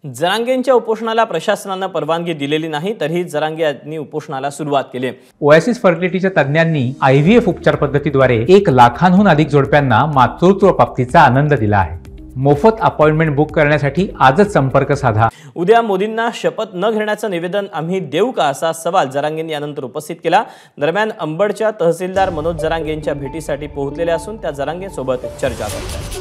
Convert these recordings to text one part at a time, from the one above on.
जरांगेंच्या उपोषणाला प्रशासनाने परवानगी दिलेली नाही, तरीही जरांगे यांनी उपोषणाला सुरुवात केली। ओएसिस फर्टिलिटीच्या तज्ञांनी आयव्हीएफ उपचार पद्धतीद्वारे 1 लाखांहून अधिक जोडप्यांना मातृत्व प्राप्तीचा आनंद दिला आहे। मोफत अपॉइंटमेंट बुक करण्यासाठी आजच संपर्क साधा। उद्या मोदींना शपथ न घेण्याचं निवेदन आम्ही देऊ का, असा सवाल जरांगेंनी यानंतर उपस्थित केला। दरम्यान अंबडच्या तहसीलदार मनोज जरांगे यांच्या भेटीसाठी पोहोचलेले असून त्या जरांगेंसोबत चर्चा करत आहेत।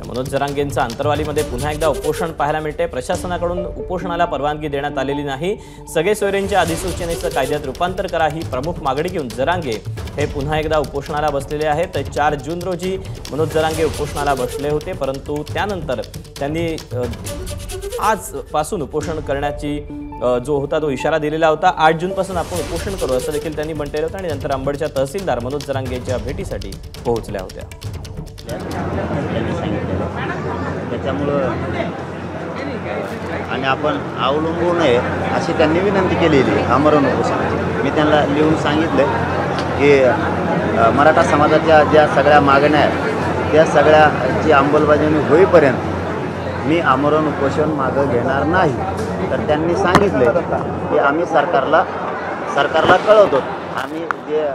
मनोज जरांगेंचा अंतरवालीमध्ये पुन्हा एकदा उपोषण पाहायला मिळते। प्रशासनाकडून उपोषणाला परवानगी देण्यात आलेली नाही। सगळे सोयऱ्यांच्या अधिसूचनेचं कायद्यात रूपांतर करा ही प्रमुख मागणी घेऊन जरांगे हे पुन्हा एकदा उपोषणाला बसलेले आहेत। 4 जून रोजी मनोज जरांगे उपोषणाला बसले होते, परंतु त्यानंतर त्यांनी आजपासून उपोषण करण्याची जो होता तो इशारा दिलेला होता। 8 जून पासून आपण उपोषण करू असं देखील त्यांनी म्हटलेलं होतं आणि नंतर अंबडच्या तहसीलदार मनोज जरांगेंच्या भेटीसाठी पोहोचल्या होत्या। त्याच्यामुळं आणि आपण अवलंबू नये अशी त्यांनी विनंती केलेली आमरण उपोषणाची। मी त्यांना लिहून सांगितलं की मराठा समाजाच्या ज्या सगळ्या मागण्या आहेत त्या सगळ्याची अंमलबजावणी होईपर्यंत मी आमरण उपोषण मागं घेणार नाही। तर त्यांनी सांगितले की आम्ही सरकारला कळवतो। आम्ही जे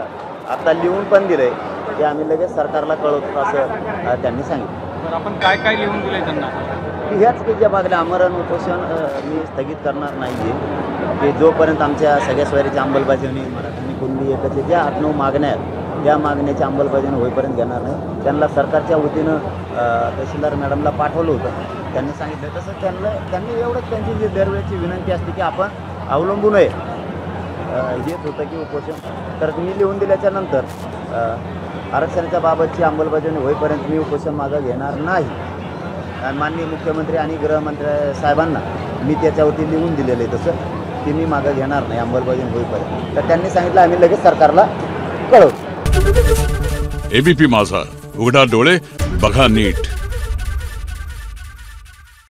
आता लिहून पण दिले ते आम्ही लगेच सरकारला कळवतो असं त्यांनी सांगितलं। तर आपण काय काय लिहून दिले त्यांना? ह्याच की ज्या मागण्या आमरण उपोषण मी स्थगित करणार नाही आहे की जोपर्यंत आमच्या सगळ्या सोयरीची अंमलबजावणी मराठी कुणबी एकच ज्या 8-9 मागण्या आहेत त्या मागण्याची अंमलबजावणी होईपर्यंत घेणार नाही। त्यांना सरकारच्या वतीनं तहसीलदार मॅडमला पाठवलं होतं। त्यांनी सांगितलं तसं त्यांनी एवढंच त्यांची जी दरवेळची विनंती असते की आपण अवलंबू नये हेच होतं की उपोषण। तर मी लिहून दिल्याच्या नंतर आरक्षणाच्या बाबतची अंमलबजावणी होईपर्यंत मी उपोषण मागं घेणार नाही। माननीय मुख्यमंत्री आणि गृहमंत्री साहेबांना मी त्याच्यावरती लिहून दिलेलं आहे तसं की मी मागं घेणार नाही अंमलबजावणी होईपर्यंत। तर त्यांनी सांगितलं आम्ही लगेच सरकारला कळवू। एबीपी माझा, उघडा डोळे बघा नीट।